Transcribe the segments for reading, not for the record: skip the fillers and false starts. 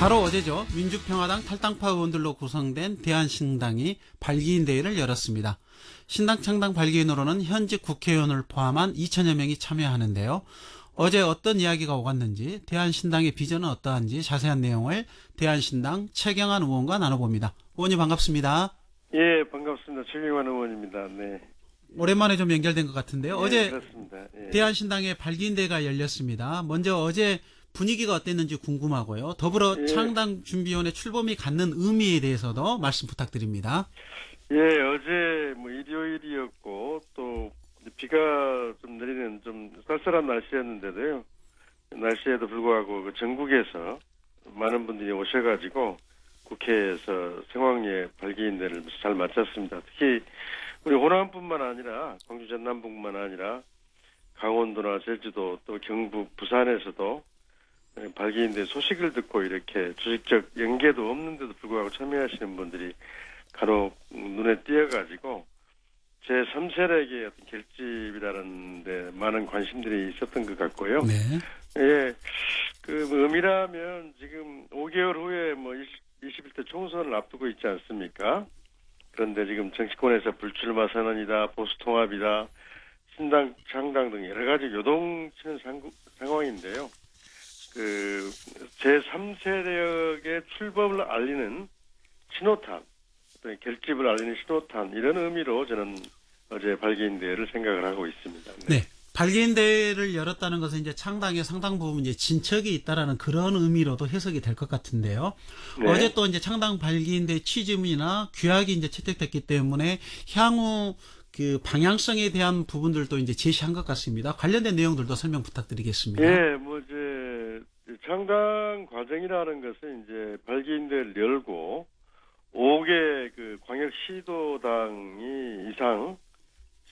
바로 어제죠. 민주평화당 탈당파 의원들로 구성된 대한신당이 발기인 대회를 열었습니다. 신당 창당 발기인으로는 현직 국회의원을 포함한 2천여 명이 참여하는데요. 어제 어떤 이야기가 오갔는지, 대한신당의 비전은 어떠한지 자세한 내용을 대한신당 최경환 의원과 나눠봅니다. 의원님 반갑습니다. 예, 반갑습니다. 최경환 의원입니다. 네. 오랜만에 좀 연결된 것 같은데요. 예, 어제 그렇습니다. 예. 대한신당의 발기인 대회가 열렸습니다. 먼저 어제 분위기가 어땠는지 궁금하고요. 더불어 예. 창당 준비위원회 출범이 갖는 의미에 대해서도 말씀 부탁드립니다. 예, 어제 일요일이었고 또 비가 좀 내리는 좀 쌀쌀한 날씨였는데도요. 날씨에도 불구하고 전국에서 많은 분들이 오셔가지고 국회에서 생황리에 발기인 대회를 잘 마쳤습니다. 특히 우리 호남뿐만 아니라 광주 전남뿐만 아니라 강원도나 제주도 또 경북 부산에서도 발기인대 소식을 듣고 이렇게 조직적 연계도 없는데도 불구하고 참여하시는 분들이 간혹 눈에 띄어가지고 제3세력의 어떤 결집이라는 데 많은 관심들이 있었던 것 같고요. 네. 예, 의미라면 지금 5개월 후에 21대 총선을 앞두고 있지 않습니까? 그런데 지금 정치권에서 불출마 선언이다, 보수통합이다, 신당, 창당 등 여러 가지 요동치는 상황인데요. 제3세력의 출범을 알리는 신호탄, 결집을 알리는 신호탄, 이런 의미로 저는 어제 발기인 대회를 생각을 하고 있습니다. 네. 발기인 대회를 열었다는 것은 이제 창당의 상당 부분 이제 진척이 있다라는 그런 의미로도 해석이 될 것 같은데요. 네. 어제 또 이제 창당 발기인 대회 취지문이나 규약이 이제 채택됐기 때문에 향후 그 방향성에 대한 부분들도 이제 제시한 것 같습니다. 관련된 내용들도 설명 부탁드리겠습니다. 예, 창당 과정이라는 것은 이제 발기인 대회를 열고 5개 광역 시도당이 이상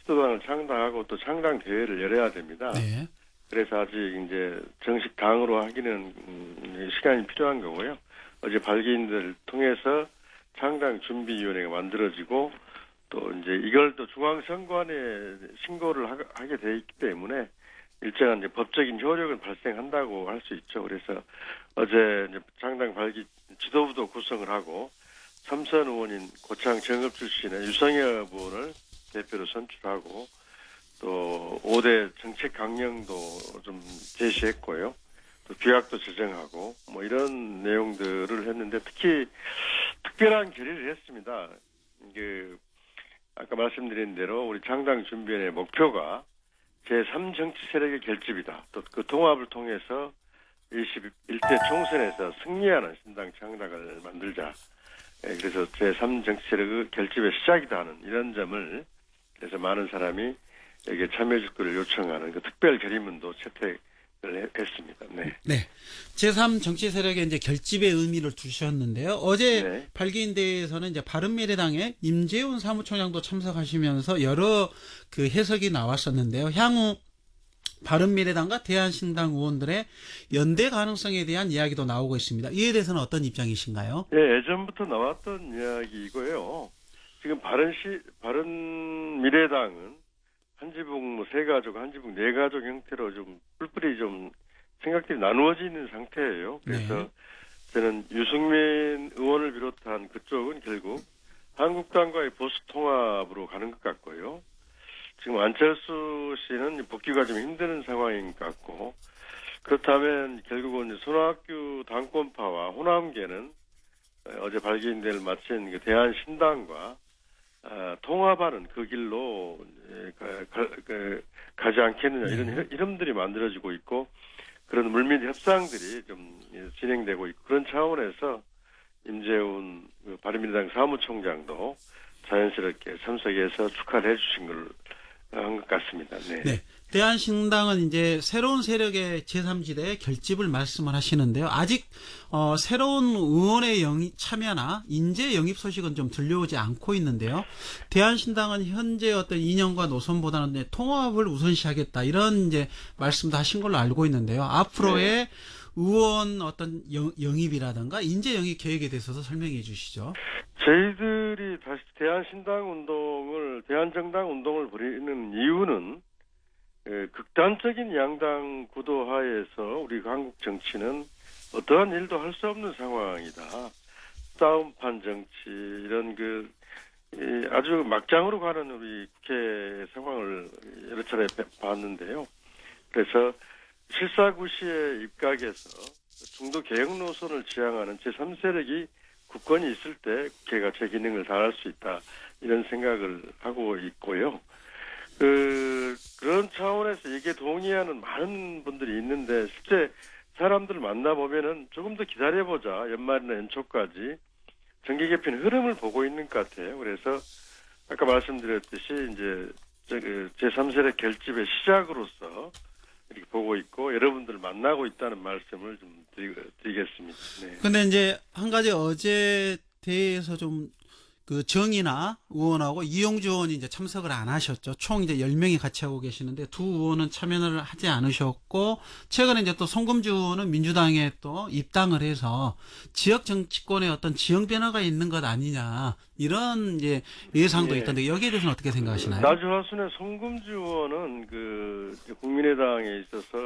시도당을 창당하고 또 창당 대회를 열어야 됩니다. 네. 그래서 아직 이제 정식 당으로 하기는 시간이 필요한 거고요. 어제 발기인들을 통해서 창당 준비위원회가 만들어지고 또 이제 이걸 또 중앙선관위에 신고를 하게 돼 있기 때문에 일정한 이제 법적인 효력은 발생한다고 할 수 있죠. 그래서 어제 이제 창당 발기 지도부도 구성을 하고 삼선 의원인 고창 정읍 출신의 유성엽 의원을 대표로 선출하고 또 5대 정책 강령도 좀 제시했고요. 또 규약도 제정하고 이런 내용들을 했는데 특히 특별한 결의를 했습니다. 아까 말씀드린 대로 우리 창당 준비위원회 목표가 제3정치 세력의 결집이다. 또 그 통합을 통해서 21대 총선에서 승리하는 신당 창당을 만들자. 그래서 제3정치 세력의 결집의 시작이다 하는 이런 점을 그래서 많은 사람이 여기에 참여 직구를 요청하는 그 특별 결의문도 채택을 했습니다. 네. 네. 제3 정치 세력의 이제 결집의 의미를 두셨는데요. 어제 네. 발기인 대회에서는 이제 바른미래당의 임재훈 사무총장도 참석하시면서 여러 그 해석이 나왔었는데요. 향후 바른미래당과 대한신당 의원들의 연대 가능성에 대한 이야기도 나오고 있습니다. 이에 대해서는 어떤 입장이신가요? 예, 예전부터 나왔던 이야기이고요. 지금 바른미래당은 한지붕 세 가족, 한지붕 네 가족 형태로 좀 뿔뿔이 좀 생각들이 나누어져 있는 상태예요. 그래서 네. 저는 유승민 의원을 비롯한 그쪽은 결국 한국당과의 보수 통합으로 가는 것 같고요. 지금 안철수 씨는 복귀가 좀 힘드는 상황인 것 같고 그렇다면 결국은 손학규 당권파와 호남계는 어제 발기인 대회를 마친 대한신당과 통합하는 그 길로 가지 않겠느냐 이런 흐름들이 만들어지고 있고 그런 물밑 협상들이 좀 진행되고 있고 그런 차원에서 임재훈 바른미래당 사무총장도 자연스럽게 참석해서 축하를 해주신 걸 한 것 같습니다. 네. 네. 대한신당은 이제 새로운 세력의 제3지대의 결집을 말씀을 하시는데요. 아직 새로운 의원의 참여나 인재 영입 소식은 좀 들려오지 않고 있는데요. 대한신당은 현재 어떤 이념과 노선보다는 통합을 우선시하겠다 이런 이제 말씀도 하신 걸로 알고 있는데요. 앞으로의 의원 어떤 영입이라든가 인재 영입 계획에 대해서도 설명해 주시죠. 저희들이 다시 대한정당 운동을 벌이는 이유는 극단적인 양당 구도 하에서 우리 한국 정치는 어떠한 일도 할 수 없는 상황이다. 싸움판 정치 이런 아주 막장으로 가는 우리 국회 상황을 여러 차례 봤는데요. 그래서 실사구시의 입각에서 중도 개혁 노선을 지향하는 제3세력이 국권이 있을 때 국회가 제 기능을 다할 수 있다. 이런 생각을 하고 있고요. 그런 차원에서 이게 동의하는 많은 분들이 있는데 실제 사람들 만나보면은 조금 더 기다려보자. 연말이나 연초까지 정기 개편 흐름을 보고 있는 것 같아요. 그래서 아까 말씀드렸듯이 이제 제3세력 결집의 시작으로서 이렇게 보고 있고 여러분들 만나고 있다는 말씀을 좀 드리겠습니다. 네. 근데 이제 한 가지 어제 대회에서 좀 그 정의나 의원하고 이용주 의원이 이제 참석을 안 하셨죠. 총 이제 10명이 같이 하고 계시는데 두 의원은 참여를 하지 않으셨고, 최근에 이제 또 송금주 의원은 민주당에 또 입당을 해서 지역 정치권에 어떤 지형 변화가 있는 것 아니냐, 이런 이제 예상도 예. 있던데 여기에 대해서는 어떻게 생각하시나요? 나주화순의 송금주 의원은 국민의당에 있어서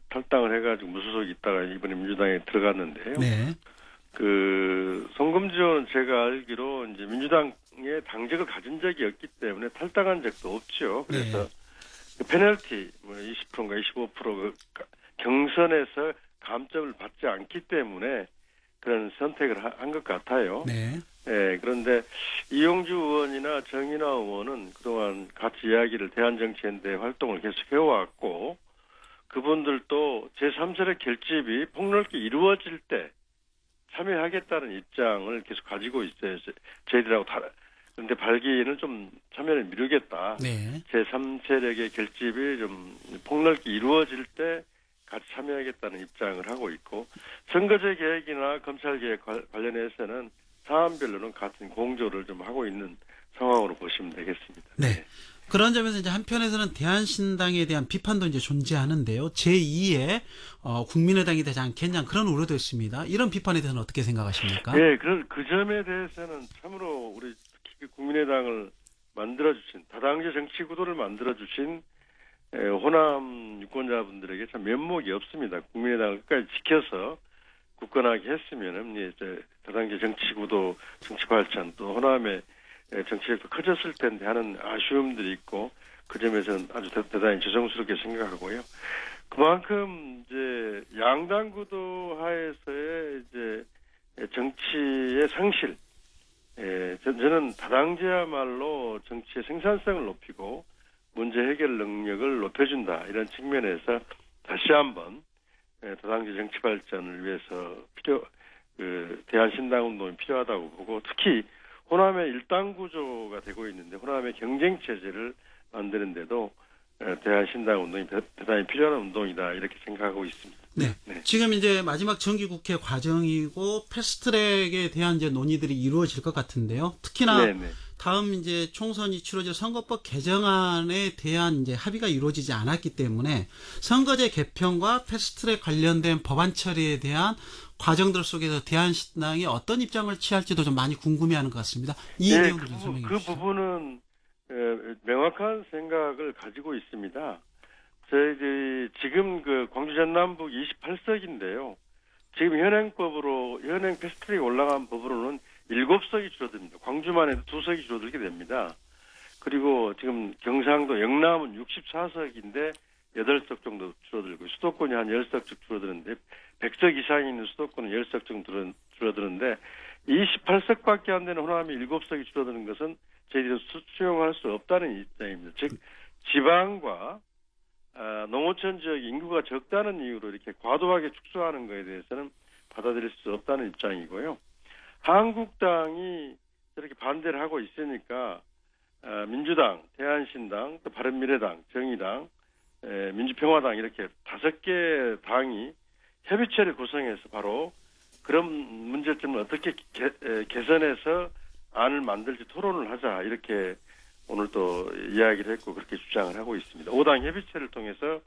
탈당을 해가지고 무소속이 있다가 이번에 민주당에 들어갔는데요. 네. 송금주 의원은 제가 알기로 이제 민주당에 당적을 가진 적이 없기 때문에 탈당한 적도 없죠. 그래서 네. 페널티 20%인가 25% 경선에서 감점을 받지 않기 때문에 그런 선택을 한 것 같아요. 네. 네, 그런데 이용주 의원이나 정인화 의원은 그동안 같이 이야기를 대한정치연대 활동을 계속 해왔고, 그분들도 제3세력 결집이 폭넓게 이루어질 때 참여하겠다는 입장을 계속 가지고 있어요. 저희들하고 그런데 발기는 좀 참여를 미루겠다. 네. 제3세력의 결집이 좀 폭넓게 이루어질 때 같이 참여하겠다는 입장을 하고 있고, 선거제 개혁이나 검찰 개혁 관련해서는 사안별로는 같은 공조를 좀 하고 있는 상황으로 보시면 되겠습니다. 네. 그런 점에서 이제 한편에서는 대한신당에 대한 비판도 이제 존재하는데요. 제2의 국민의당이 되지 않겠냐, 그런 우려도 있습니다. 이런 비판에 대해서는 어떻게 생각하십니까? 네, 그 점에 대해서는 참으로 우리 특히 국민의당을 만들어주신, 다당제 정치 구도를 만들어주신 호남 유권자분들에게 참 면목이 없습니다. 국민의당을 끝까지 지켜서 굳건하게 했으면은 이제 다당제 정치 구도, 정치 발전, 또 호남의 정치력도 커졌을 텐데 하는 아쉬움들이 있고, 그 점에서는 아주 대단히 죄송스럽게 생각하고요. 그만큼 이제 양당 구도 하에서의 이제 정치의 상실, 저는 다당제야말로 정치의 생산성을 높이고 문제 해결 능력을 높여준다, 이런 측면에서 다시 한번 다당제 정치 발전을 위해서 대한신당 운동이 필요하다고 보고, 특히 호남의 일당 구조가 되고 있는데 호남의 경쟁 체제를 만드는데도 대한신당 운동이 대단히 필요한 운동이다, 이렇게 생각하고 있습니다. 네. 네. 지금 이제 마지막 정기국회 과정이고 패스트트랙에 대한 이제 논의들이 이루어질 것 같은데요. 특히나 네네. 다음 이제 총선이 치러질 선거법 개정안에 대한 이제 합의가 이루어지지 않았기 때문에 선거제 개편과 패스트트랙 관련된 법안 처리에 대한 과정들 속에서 대한신당이 어떤 입장을 취할지도 좀 많이 궁금해하는 것 같습니다. 이 네, 내용도 좀 설명해 그 주시죠. 부분은 명확한 생각을 가지고 있습니다. 저희들이 지금 광주 전남북 28석인데요. 지금 현행 패스트트랙 올라간 법으로는 7석이 줄어듭니다. 광주만 해도 2석이 줄어들게 됩니다. 그리고 지금 경상도, 영남은 64석인데 8석 정도 줄어들고, 수도권이 한 10석 씩 줄어드는데, 100석 이상이 있는 수도권은 10석 정도 줄어드는데, 28석밖에 안 되는 호남이 7석이 줄어드는 것은 저희들이 수용할 수 없다는 입장입니다. 즉, 지방과 농어촌 지역 인구가 적다는 이유로 이렇게 과도하게 축소하는 것에 대해서는 받아들일 수 없다는 입장이고요. 한국당이 저렇게 반대를 하고 있으니까 민주당, 대한신당, 또 바른미래당, 정의당, 민주평화당, 이렇게 5개 당이 협의체를 구성해서 바로 그런 문제점을 어떻게 개선해서 안을 만들지 토론을 하자, 이렇게 오늘 또 이야기를 했고 그렇게 주장을 하고 있습니다. 5당 협의체를 통해서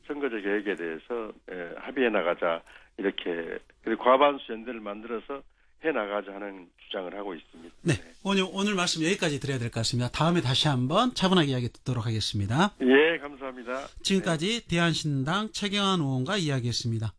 선거제 개혁에 대해서 합의해 나가자, 이렇게, 그리고 과반수 연대를 만들어서 해 나가자 하는 주장을 하고 있습니다. 네. 오늘 말씀 여기까지 드려야 될 것 같습니다. 다음에 다시 한번 차분하게 이야기 듣도록 하겠습니다. 예, 감사합니다. 지금까지 대한신당 최경환 의원과 이야기했습니다.